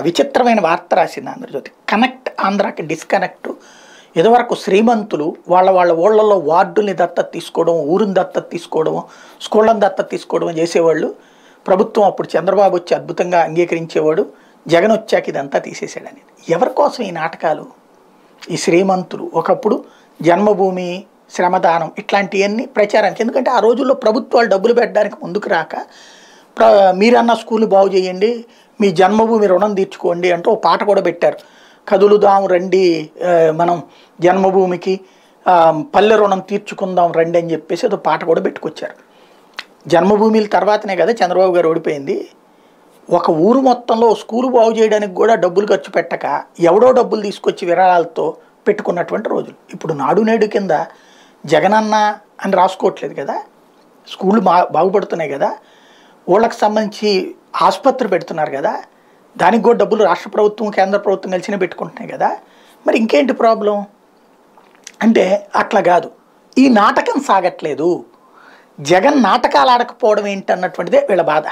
విచిత్రమైన వార్త రాసింది ఆంధ్రజ్యోతి. కనెక్ట్ ఆంధ్రాకి డిస్కనెక్ట్. ఇదివరకు శ్రీమంతులు వాళ్ళ ఊళ్ళల్లో వార్డుల్ని దత్తత తీసుకోవడం, ఊరిని దత్తత తీసుకోవడం, స్కూళ్ళని దత్తత తీసుకోవడం చేసేవాళ్ళు. ప్రభుత్వం అప్పుడు చంద్రబాబు వచ్చి అద్భుతంగా అంగీకరించేవాడు. జగన్ వచ్చాక ఇదంతా తీసేసాడని. ఎవరి కోసం ఈ నాటకాలు? ఈ శ్రీమంతులు ఒకప్పుడు జన్మభూమి, శ్రమదానం ఇట్లాంటివన్నీ ప్రచారానికి. ఎందుకంటే ఆ రోజుల్లో ప్రభుత్వాలు డబ్బులు పెట్టడానికి ముందుకు రాక మీరన్న స్కూల్ బాగు చేయండి, మీ జన్మభూమి రుణం తీర్చుకోండి అంటూ ఓ పాట కూడా పెట్టారు. కదులుదాం రండి మనం జన్మభూమికి, పల్లె రుణం తీర్చుకుందాం రండి అని చెప్పేసి ఏదో పాట కూడా పెట్టుకొచ్చారు. జన్మభూమిల తర్వాతనే కదా చంద్రబాబు గారు ఓడిపోయింది. ఒక ఊరు మొత్తంలో స్కూలు బాగు చేయడానికి కూడా డబ్బులు ఖర్చు పెట్టక ఎవడో డబ్బులు తీసుకొచ్చి విరాళాలతో పెట్టుకున్నటువంటి రోజులు. ఇప్పుడు నాడు నేడు కింద జగనన్న అని రాసుకోవట్లేదు కదా, స్కూళ్ళు బాగుపడుతున్నాయి కదా, ఊళ్ళకి సంబంధించి ఆసుపత్రి పెడుతున్నారు కదా, దానికి కూడా డబ్బులు రాష్ట్ర ప్రభుత్వం కేంద్ర ప్రభుత్వం కలిసినే పెట్టుకుంటున్నాయి కదా. మరి ఇంకేంటి ప్రాబ్లం అంటే అట్లా కాదు. ఈ నాటకం సాగట్లేదు. జగన్ నాటకాలు ఆడకపోవడం ఏంటన్నటువంటిదే వీళ్ళ బాధ.